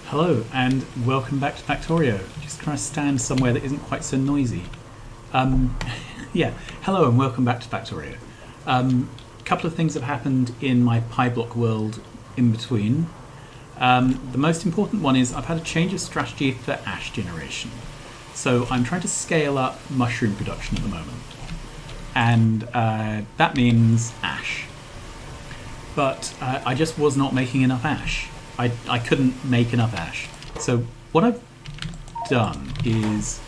Hello and welcome back to Factorio. Just trying to stand somewhere that isn't quite so noisy. Yeah, hello and welcome back to Factorio. A couple of things have happened in my PyBlock world in between. The most important one is I've had a change of strategy for ash generation. So I'm trying to scale up mushroom production at the moment. And that means ash. But I just was not making enough ash. I couldn't make enough ash. So what I've done is,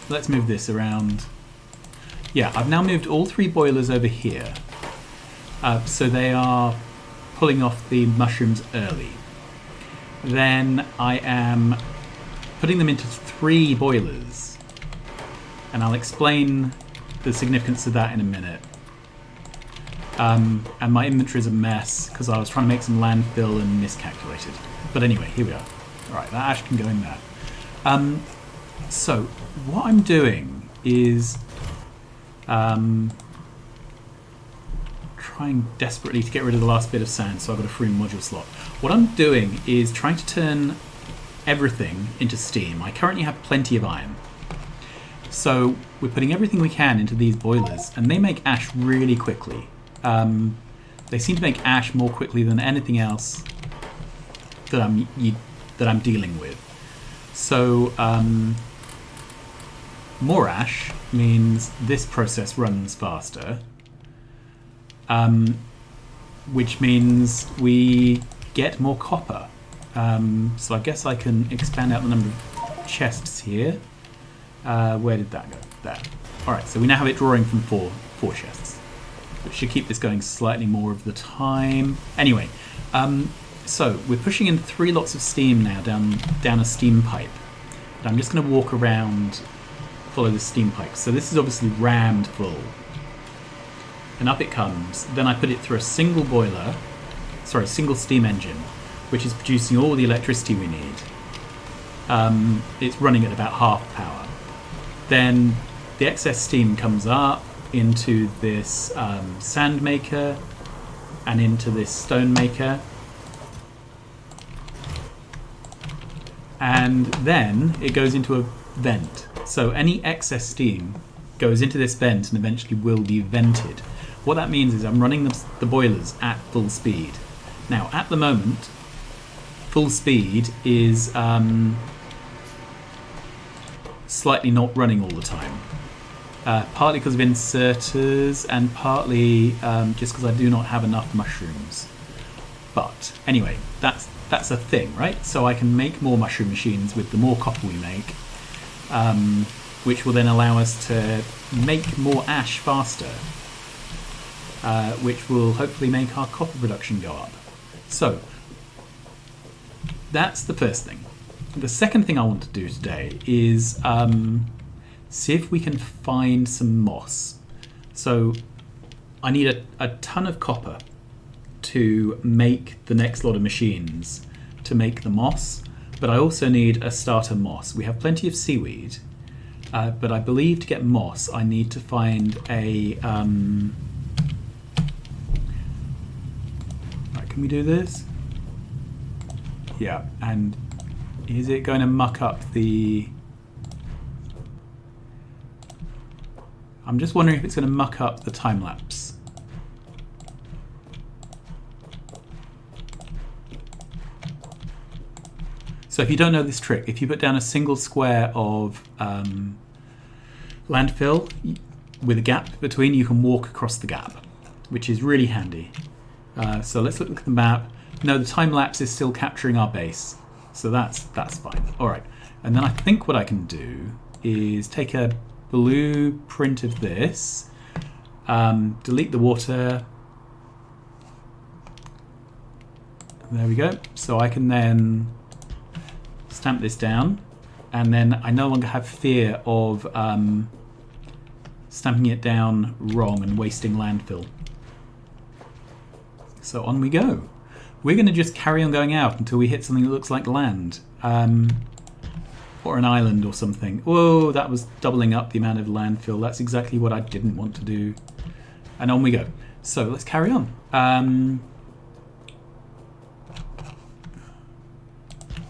let's move this around. Yeah, I've now moved all three boilers over here. So they are pulling off the mushrooms early. Then I am putting them into three boilers. And I'll explain the significance of that in a minute. And my inventory is a mess because I was trying to make some landfill and miscalculated. But anyway, here we are. Alright, that ash can go in there. So, what I'm doing is trying desperately to get rid of the last bit of sand, so I've got a free module slot. What I'm doing is trying to turn everything into steam. I currently have plenty of iron. So, we're putting everything we can into these boilers, and they make ash really quickly. They seem to make ash more quickly than anything else that I'm dealing with. So more ash means this process runs faster, which means we get more copper. So I guess I can expand out the number of chests here. Where did that go? There. All right, so we now have it drawing from four chests. Which should keep this going slightly more of the time. Anyway, so we're pushing in 3 lots of steam now down a steam pipe. And I'm just going to walk around, follow the steam pipe. So this is obviously rammed full. And up it comes. Then I put it through a single steam engine, which is producing all the electricity we need. It's running at about half power. Then the excess steam comes up into this sand maker and into this stone maker, and then it goes into a vent. So any excess steam goes into this vent and eventually will be vented. What that means is I'm running the boilers at full speed. Now at the moment, full speed is slightly not running all the time. Partly because of inserters and partly just because I do not have enough mushrooms. But anyway, that's a thing, right? So I can make more mushroom machines with the more copper we make, which will then allow us to make more ash faster, which will hopefully make our copper production go up. So that's the first thing. The second thing I want to do today is see if we can find some moss. So I need a ton of copper to make the next lot of machines to make the moss, but I also need a starter moss. We have plenty of seaweed, but I believe to get moss I need to find a... Right, can we do this? Yeah, and is it going to muck up the... I'm just wondering if it's going to muck up the time lapse. So if you don't know this trick, if you put down a single square of landfill with a gap between, you can walk across the gap, which is really handy. So let's look at the map. No, the time lapse is still capturing our base, so that's fine. All right, and then I think what I can do is take a blueprint of this, delete the water. There we go. So I can then stamp this down, and then I no longer have fear of stamping it down wrong and wasting landfill. So on we go. We're going to just carry on going out until we hit something that looks like land. Or an island or something. Whoa, that was doubling up the amount of landfill. That's exactly what I didn't want to do. And on we go. So let's carry on.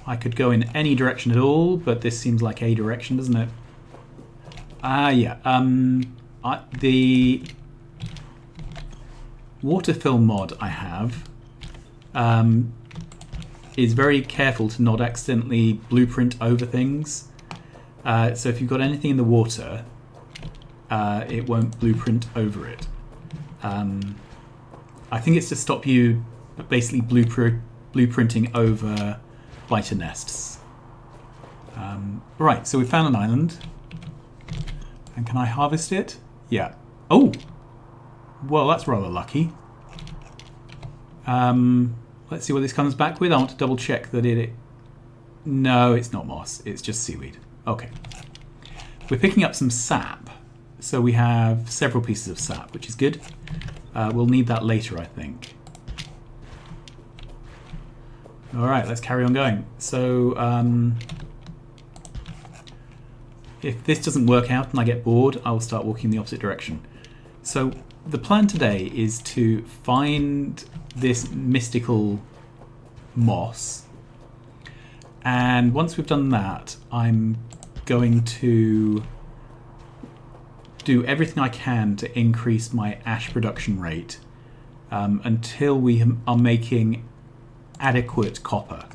I could go in any direction at all, but this seems like a direction, doesn't it? Yeah. The water fill mod I have is very careful to not accidentally blueprint over things. So if you've got anything in the water, it won't blueprint over it. I think it's to stop you basically blueprinting over biter nests. Right, so we found an island. And can I harvest it? Yeah. Oh! Well, that's rather lucky. Let's see what this comes back with. I want to double check that it... No, it's not moss. It's just seaweed. Okay. We're picking up some sap. So we have several pieces of sap, which is good. We'll need that later, I think. Alright, let's carry on going. So, if this doesn't work out and I get bored, I will start walking in the opposite direction. So, the plan today is to find this mystical moss. And once we've done that, I'm going to do everything I can to increase my ash production rate until we are making adequate copper.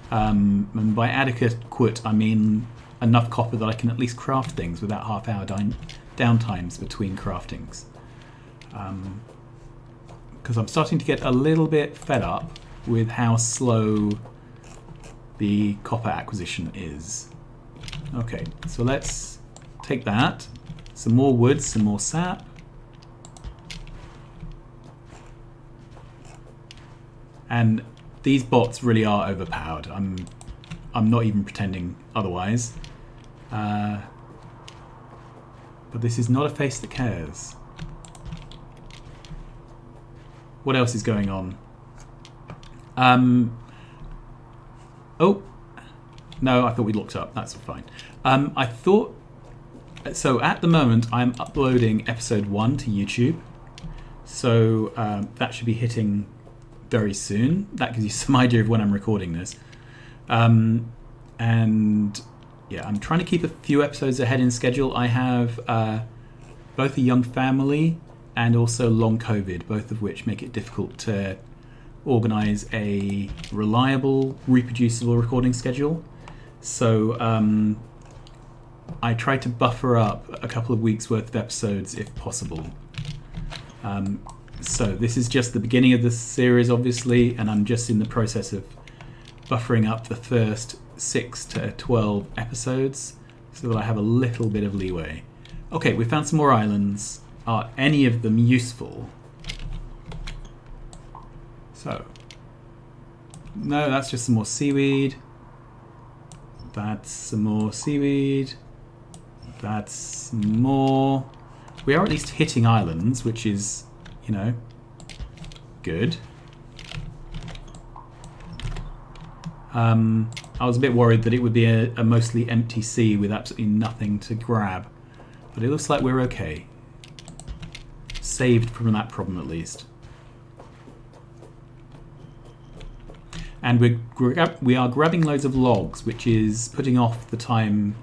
And by adequate, I mean enough copper that I can at least craft things without half-hour downtimes between craftings. Because I'm starting to get a little bit fed up with how slow the copper acquisition is. Okay, so let's take that. Some more wood, some more sap. And these bots really are overpowered. I'm not even pretending otherwise. But this is not a face that cares. What else is going on? Oh, no, I thought we'd looked up. That's fine. I thought... So at the moment, I'm uploading episode 1 to YouTube. So that should be hitting very soon. That gives you some idea of when I'm recording this. And yeah, I'm trying to keep a few episodes ahead in schedule. I have both a young family and also long COVID, both of which make it difficult to organize a reliable, reproducible recording schedule. So I try to buffer up a couple of weeks worth of episodes if possible. So this is just the beginning of the series, obviously, and I'm just in the process of buffering up the first 6 to 12 episodes so that I have a little bit of leeway. Okay, we found some more islands. Are any of them useful? So, no, that's just some more seaweed. That's some more seaweed. That's some more. We are at least hitting islands, which is, you know, good. I was a bit worried that it would be a mostly empty sea with absolutely nothing to grab, but it looks like we're okay. Saved from that problem at least. And we are grabbing loads of logs, which is putting off the time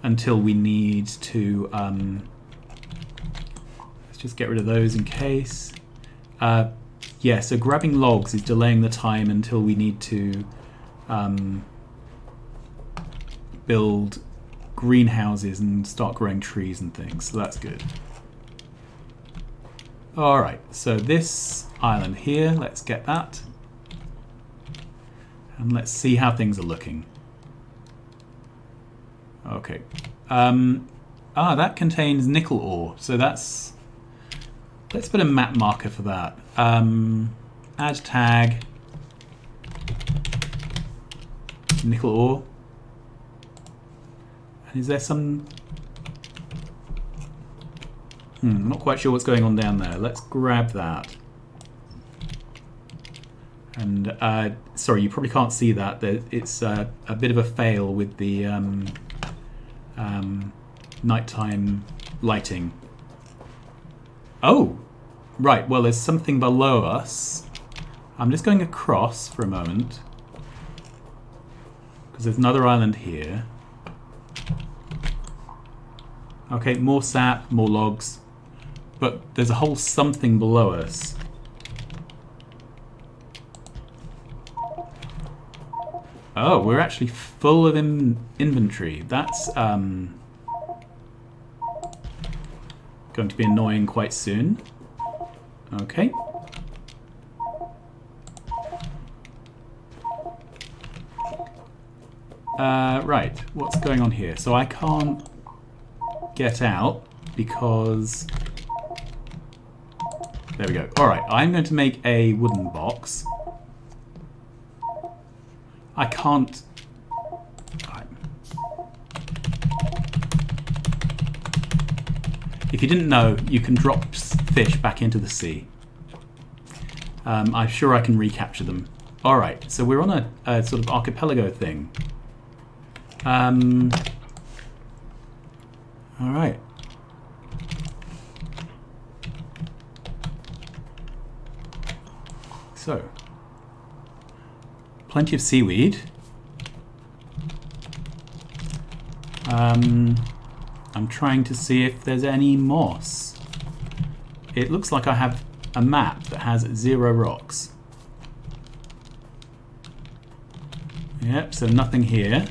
until we need to... let's just get rid of those in case. Yeah, so grabbing logs is delaying the time until we need to build greenhouses and start growing trees and things, so that's good. Alright, so this island here, let's get that. And let's see how things are looking. Okay. That contains nickel ore, so that's... Let's put a map marker for that. Add tag. Nickel ore. And is there some... I'm not quite sure what's going on down there. Let's grab that. And, sorry, you probably can't see that. It's a bit of a fail with the nighttime lighting. Oh! Right, well, there's something below us. I'm just going across for a moment. because there's another island here. Okay, more sap, more logs. But there's a whole something below us. Oh, we're actually full of inventory. That's going to be annoying quite soon. Okay. Right, what's going on here? So I can't get out because... There we go. Alright, I'm going to make a wooden box. I can't... Right. If you didn't know, you can drop fish back into the sea. I'm sure I can recapture them. Alright, so we're on a sort of archipelago thing. Alright. So, plenty of seaweed. I'm trying to see if there's any moss. It looks like I have a map that has 0 rocks. Yep, so nothing here.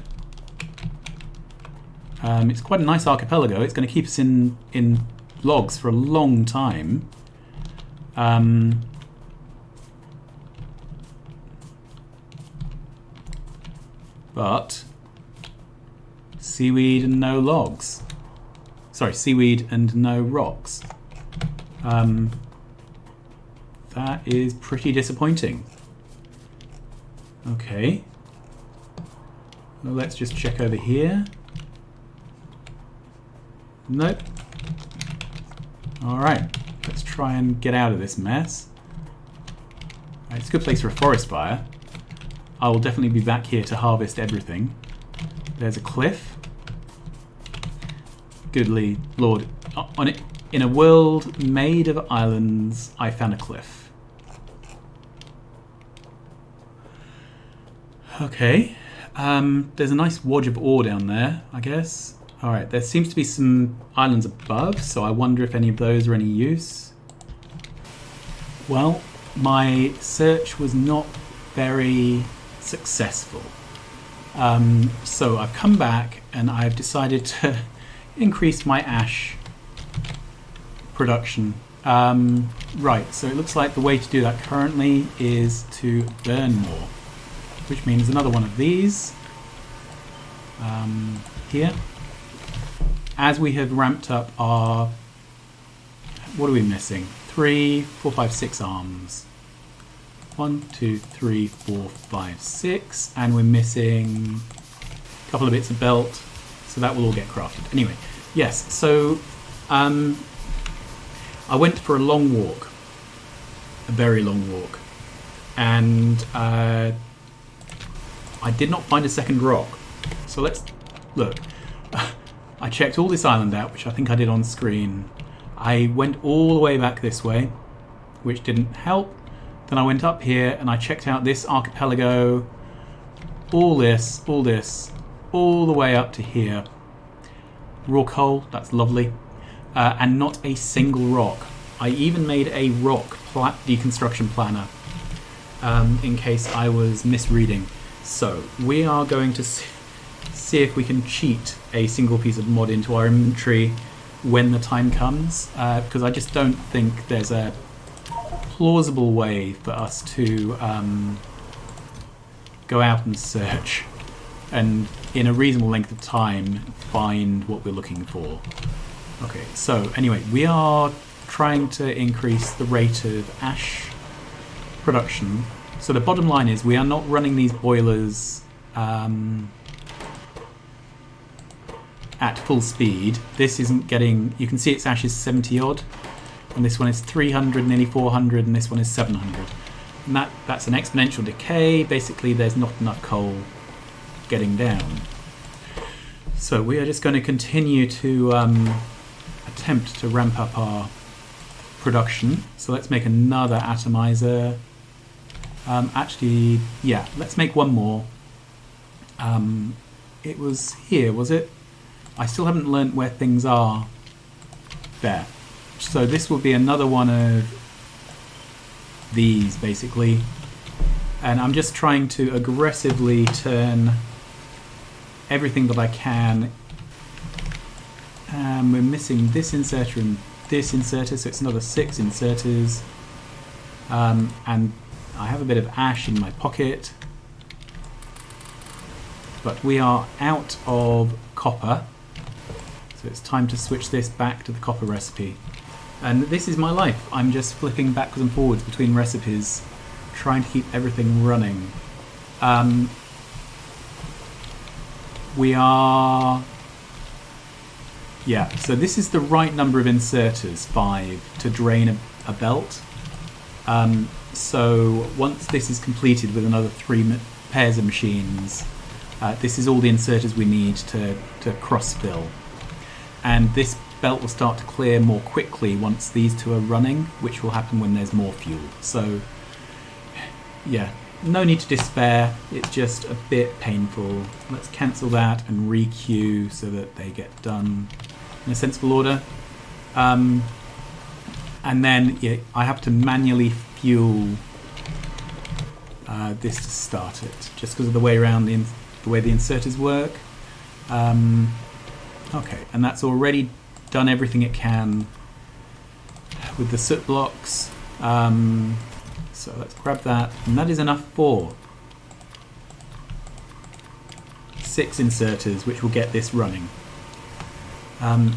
It's quite a nice archipelago. It's going to keep us in logs for a long time. But seaweed and no logs. Sorry, seaweed and no rocks. That is pretty disappointing. Okay. Well, let's just check over here. Nope. Alright, let's try and get out of this mess. It's a good place for a forest fire. I will definitely be back here to harvest everything. There's a cliff. Goodly Lord. On it, in a world made of islands, I found a cliff. Okay. There's a nice wodge of ore down there, I guess. Alright, there seems to be some islands above, so I wonder if any of those are any use. Well, my search was not very successful. So I've come back and I've decided to increase my ash production. Right, so it looks like the way to do that currently is to burn more, which means another one of these here. As we have ramped up our... What are we missing? 3, 4, 5, 6 arms. 1, 2, 3, 4, 5, 6. And we're missing a couple of bits of belt. So that will all get crafted. Anyway, yes, so I went for a long walk. A very long walk. And I did not find a second rock. So let's look. I checked all this island out, which I think I did on screen. I went all the way back this way, which didn't help. Then I went up here and I checked out this archipelago, all this, all the way up to here. Raw coal, that's lovely. And not a single rock. I even made a rock deconstruction planner in case I was misreading. So we are going to see if we can cheat a single piece of mod into our inventory when the time comes, because I just don't think there's a plausible way for us to go out and search and in a reasonable length of time find what we're looking for. Okay, so anyway, we are trying to increase the rate of ash production. So the bottom line is we are not running these boilers at full speed. This isn't getting... You can see its ash is 70 odd, and this one is 300, nearly 400, and this one is 700. And that's an exponential decay. Basically, there's not enough coal getting down. So we are just going to continue to attempt to ramp up our production. So let's make another atomizer. Actually, yeah, let's make one more. It was here, was it? I still haven't learnt where things are. There. So this will be another one of these, basically. And I'm just trying to aggressively turn everything that I can. We're missing this inserter and this inserter, so it's another 6 inserters. And I have a bit of ash in my pocket. But we are out of copper. So it's time to switch this back to the copper recipe. And this is my life. I'm just flipping backwards and forwards between recipes, trying to keep everything running. We are... Yeah, so this is the right number of inserters, 5, to drain a belt. So once this is completed with another 3 pairs of machines, this is all the inserters we need to cross-fill. And this belt will start to clear more quickly once these 2 are running, which will happen when there's more fuel. So, yeah, no need to despair. It's just a bit painful. Let's cancel that and re-queue so that they get done in a sensible order. And then I have to manually fuel this to start it, just because of the way around the way the inserters work. Okay, and that's already done everything it can with the soot blocks. So let's grab that, and that is enough for 6 inserters, which will get this running.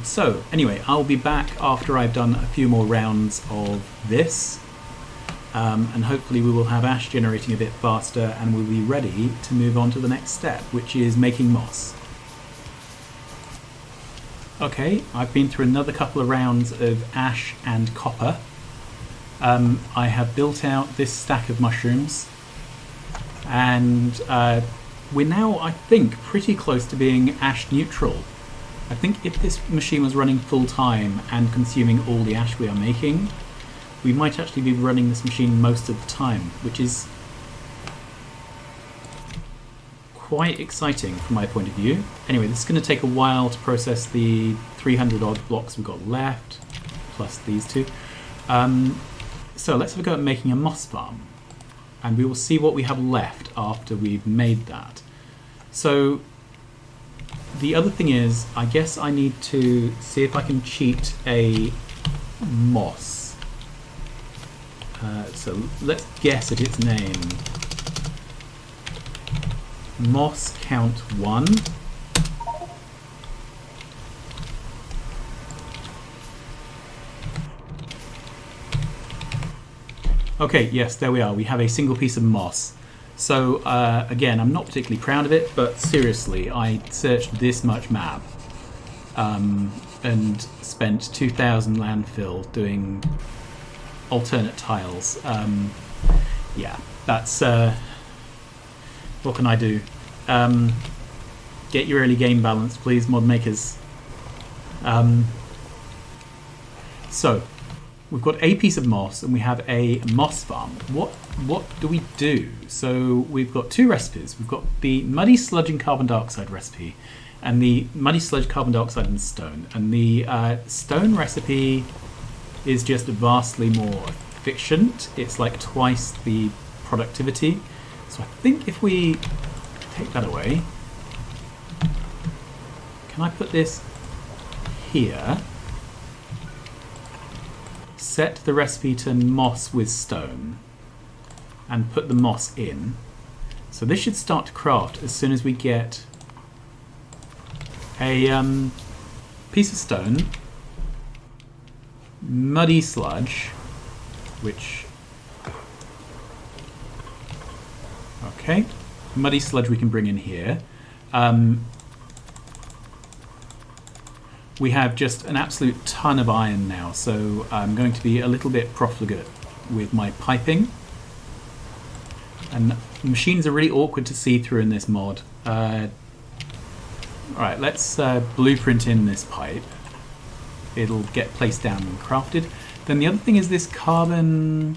So anyway, I'll be back after I've done a few more rounds of this, and hopefully we will have ash generating a bit faster, and we'll be ready to move on to the next step, which is making moss. Okay, I've been through another couple of rounds of ash and copper. I have built out this stack of mushrooms, and we're now, I think, pretty close to being ash neutral. I think if this machine was running full time and consuming all the ash we are making, we might actually be running this machine most of the time, which is quite exciting from my point of view. Anyway, this is going to take a while to process the 300 odd blocks we've got left, plus these 2. So let's have a go at making a moss farm, and we will see what we have left after we've made that. So the other thing is, I guess I need to see if I can cheat a moss. So let's guess at its name. Moss count 1. Okay, yes, there we are. We have a single piece of moss. So again, I'm not particularly proud of it, but seriously, I searched this much map and spent 2,000 landfill doing alternate tiles. Yeah, that's... what can I do? Get your early game balance, please, mod makers. So, we've got a piece of moss and we have a moss farm. What do we do? So we've got 2 recipes. We've got the muddy sludge and carbon dioxide recipe, and the muddy sludge, carbon dioxide, and stone. And the stone recipe is just vastly more efficient. It's like twice the productivity. So I think if we take that away, can I put this here? Set the recipe to moss with stone and put the moss in. So this should start to craft as soon as we get a piece of stone, muddy sludge, which... Okay, muddy sludge we can bring in here. We have just an absolute ton of iron now, so I'm going to be a little bit profligate with my piping. And machines are really awkward to see through in this mod. Alright, let's blueprint in this pipe. It'll get placed down and crafted. Then the other thing is this carbon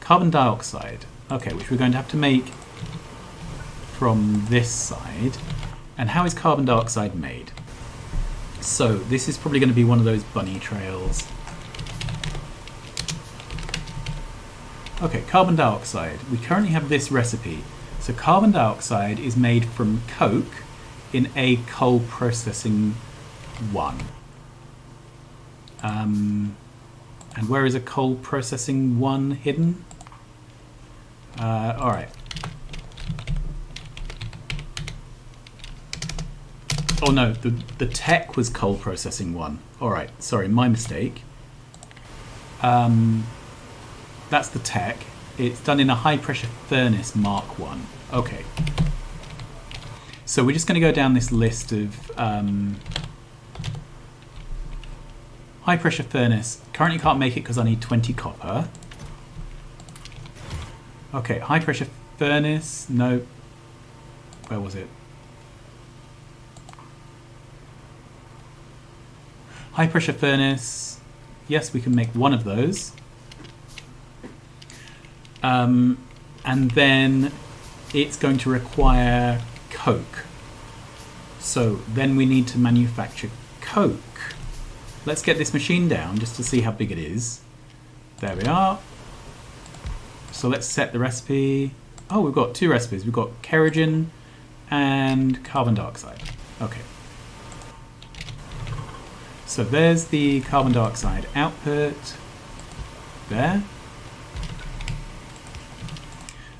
dioxide. Okay, which we're going to have to make from this side. And how is carbon dioxide made? So this is probably going to be one of those bunny trails. Okay, carbon dioxide. We currently have this recipe. So carbon dioxide is made from coke in a coal processing 1. And where is a coal processing 1 hidden? Alright. Oh no, the tech was coal processing 1. Alright, sorry, my mistake. That's the tech. It's done in a high pressure furnace Mark 1. Okay. So we're just going to go down this list of high pressure furnace. Currently can't make it because I need 20 copper. Okay, high pressure furnace. No. Where was it? High pressure furnace. Yes, we can make one of those. And then it's going to require coke. So then we need to manufacture coke. Let's get this machine down just to see how big it is. There we are. So let's set the recipe. Oh, we've got 2 recipes. We've got kerogen and carbon dioxide. Okay. So there's the carbon dioxide output. There.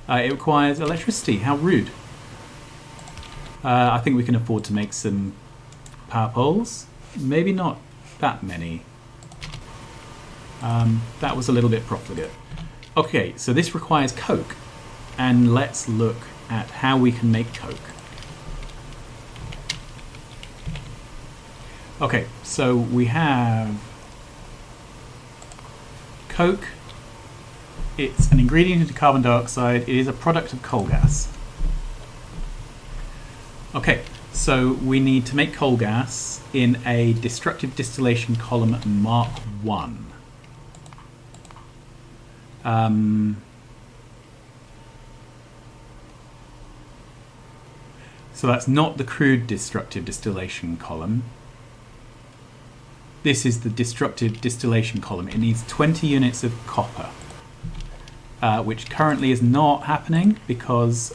It requires electricity. How rude. I think we can afford to make some power poles. Maybe not that many. That was a little bit profligate. Okay, so this requires coke. And let's look at how we can make coke. Okay, so we have coke. It's an ingredient into carbon dioxide. It is a product of coal gas. Okay, so we need to make coal gas in a destructive distillation column Mark 1. So that's not the crude destructive distillation column. This is the destructive distillation column. It needs 20 units of copper. Which currently is not happening because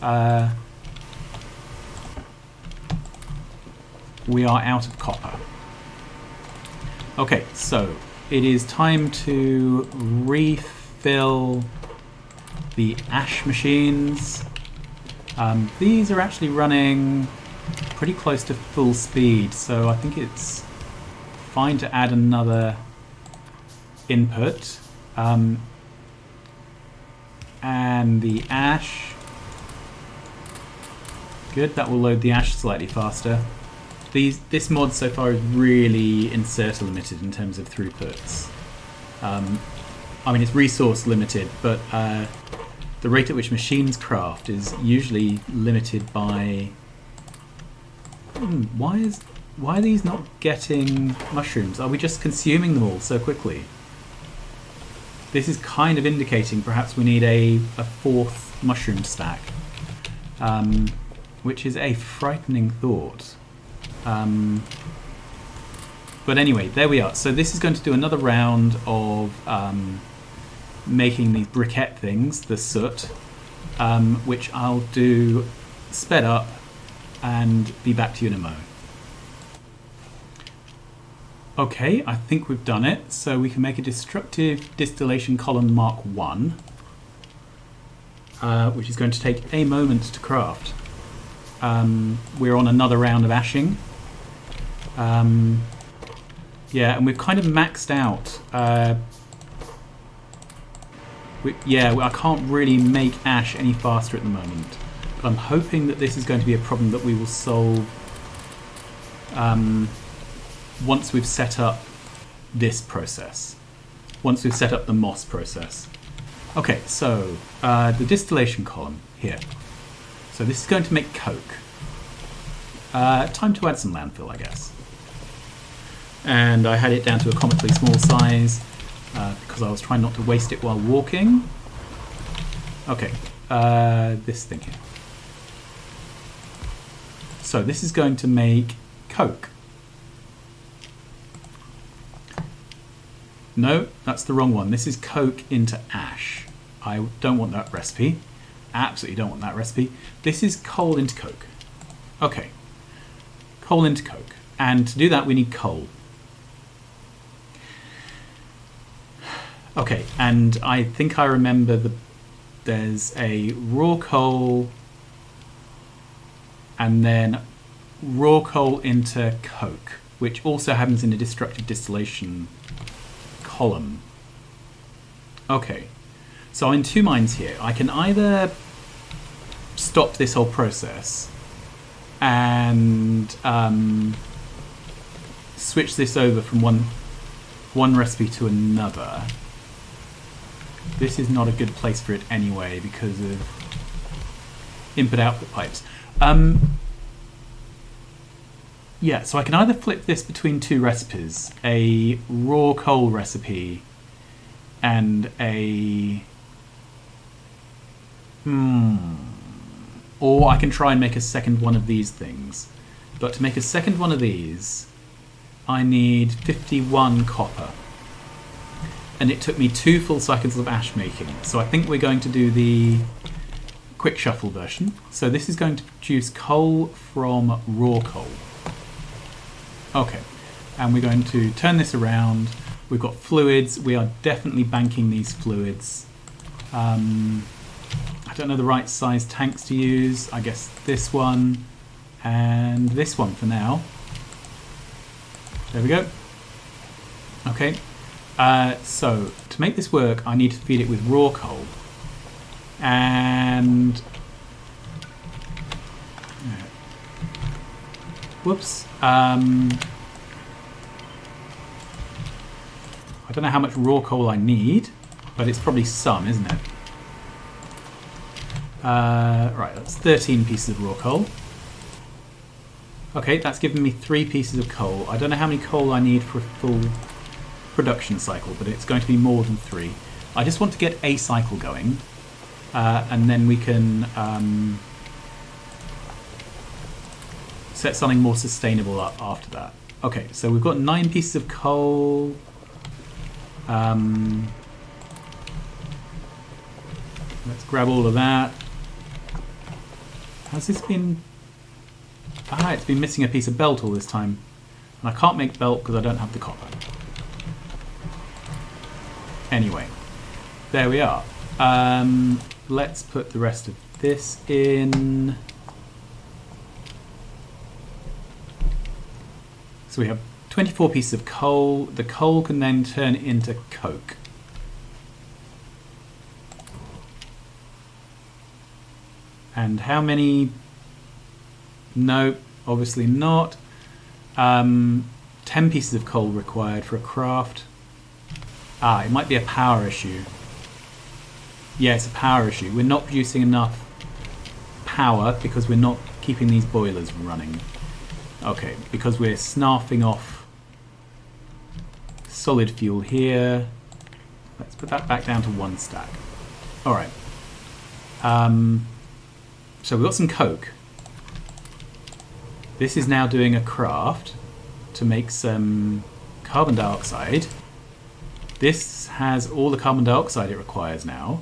we are out of copper. Okay, so it is time to refill the ash machines. These are actually running pretty close to full speed, so I think it's fine to add another input. And the ash. Good, that will load the ash slightly faster. This mod so far is really inserter limited in terms of throughputs. I mean, it's resource limited, but the rate at which machines craft is usually limited by... Why are these not getting mushrooms? Are we just consuming them all so quickly? This is kind of indicating perhaps we need a 4th mushroom stack, which is a frightening thought. But anyway, there we are. So this is going to do another round of making these briquette things, the soot, which I'll do sped up and be back to you in a moment. Okay, I think we've done it. So we can make a destructive distillation column Mark 1, which is going to take a moment to craft. We're on another round of ashing. Yeah, and we've kind of maxed out. I can't really make ash any faster at the moment. But I'm hoping that this is going to be a problem that we will solve once we've set up this process. Once we've set up the moss process. Okay, so the distillation column here. So this is going to make coke. Time to add some landfill, I guess. And I had it down to a comically small size because I was trying not to waste it while walking. Okay, this thing here. So this is going to make Coke. No, that's the wrong one. This is Coke into ash. I don't want that recipe. Absolutely don't want that recipe. This is coal into Coke. Okay. Coal into Coke. And to do that we need coal. Okay, and I think I remember there's a raw coal and then raw coal into Coke, which also happens in a destructive distillation column. Okay, so I'm in two minds here. I can either stop this whole process and switch this over from one recipe to another. This is not a good place for it anyway because of input-output pipes. Yeah, so I can either flip this between two recipes, a raw coal recipe and a... Or I can try and make a second one of these things. But to make a second one of these, I need 51 copper. And it took me 2 full cycles of ash making. So I think we're going to do the quick shuffle version. So this is going to produce coal from raw coal. Okay, and we're going to turn this around. We've got fluids. We are definitely banking these fluids. I don't know the right size tanks to use. I guess this one and this one for now. There we go. Okay. So to make this work, I need to feed it with raw coal, and whoops. I don't know how much raw coal I need, but it's probably some, isn't it? Right, that's 13 pieces of raw coal. Okay, that's given me 3 pieces of coal. I don't know how many coal I need for a full production cycle, but it's going to be more than 3. I just want to get a cycle going, and then we can set something more sustainable up after that. Okay, so we've got 9 pieces of coal. Let's grab all of that. Has this been... Ah, it's been missing a piece of belt all this time. And I can't make belt because I don't have the copper. Anyway, there we are. Let's put the rest of this in. So we have 24 pieces of coal. The coal can then turn into coke. And how many? No, obviously not. 10 pieces of coal required for a craft. Ah, it might be a power issue. Yeah, it's a power issue. We're not producing enough power because we're not keeping these boilers running. Okay, because we're snarfing off solid fuel here. Let's put that back down to 1 stack. Alright. So we've got some coke. This is now doing a craft to make some carbon dioxide. This has all the carbon dioxide it requires now.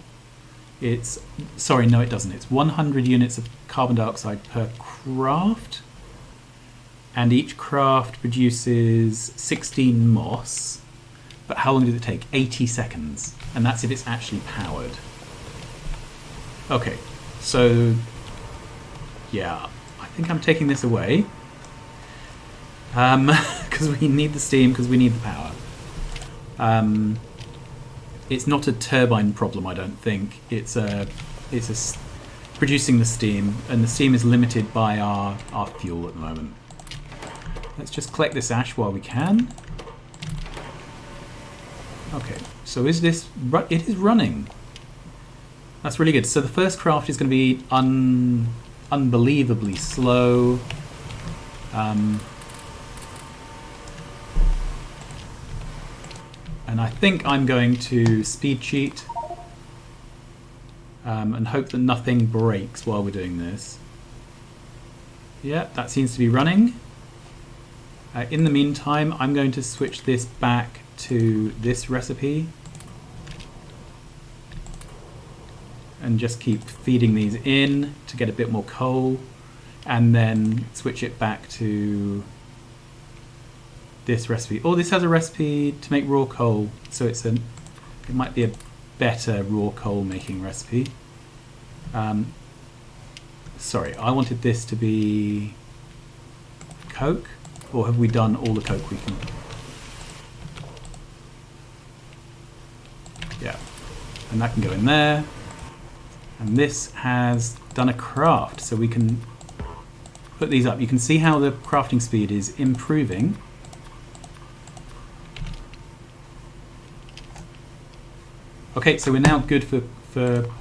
It's, sorry, no it doesn't. It's 100 units of carbon dioxide per craft. And each craft produces 16 moss. But how long does it take? 80 seconds. And that's if it's actually powered. Okay, so yeah, I think I'm taking this away. Because we need the steam, because we need the power. It's not a turbine problem, I don't think. It's producing the steam, and the steam is limited by our fuel at the moment. Let's just collect this ash while we can. Okay, so is this... It is running. That's really good. So the first craft is going to be unbelievably slow. And I think I'm going to speed cheat and hope that nothing breaks while we're doing this. Yeah, that seems to be running. In the meantime, I'm going to switch this back to this recipe and just keep feeding these in to get a bit more coal, and then switch it back to this recipe. Oh, this has a recipe to make raw coal, so it might be a better raw coal making recipe. Sorry, I wanted this to be coke, or have we done all the coke we can? Yeah, and that can go in there. And this has done a craft, so we can put these up. You can see how the crafting speed is improving. Okay, so we're now good for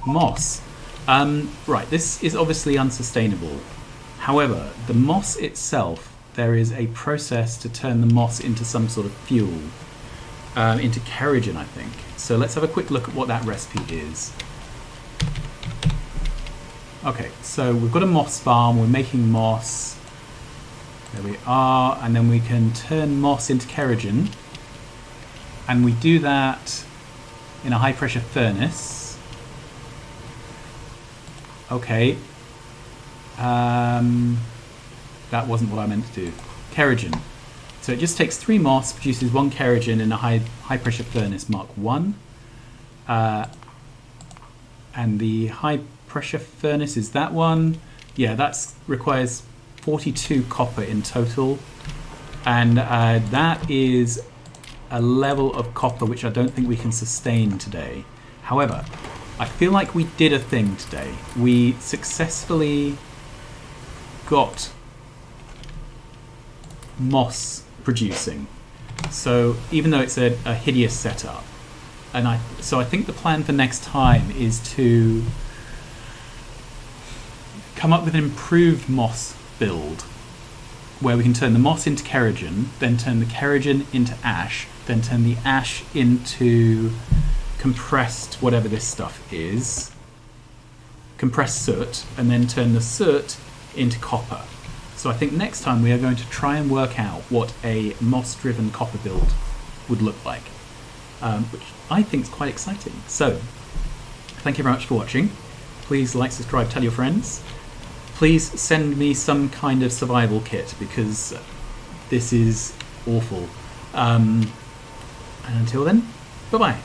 moss. Right, this is obviously unsustainable. However, the moss itself, there is a process to turn the moss into some sort of fuel, into kerogen, I think. So let's have a quick look at what that recipe is. Okay, so we've got a moss farm, we're making moss. There we are, and then we can turn moss into kerogen. And we do that in a high pressure furnace. Okay. That wasn't what I meant to do. Kerogen. So it just takes 3 moss, produces 1 kerogen in a high pressure furnace Mark 1. And the high pressure furnace is that one. Yeah, that requires 42 copper in total. And that is a level of copper which I don't think we can sustain today. However, I feel like we did a thing today. We successfully got moss producing. So even though it's a hideous setup, and so I think the plan for next time is to come up with an improved moss build where we can turn the moss into kerogen, then turn the kerogen into ash, then turn the ash into compressed whatever this stuff is, compressed soot, and then turn the soot into copper. So I think next time we are going to try and work out what a moss-driven copper build would look like, which I think is quite exciting. So, thank you very much for watching. Please like, subscribe, tell your friends. Please send me some kind of survival kit, because this is awful. And until then, bye-bye.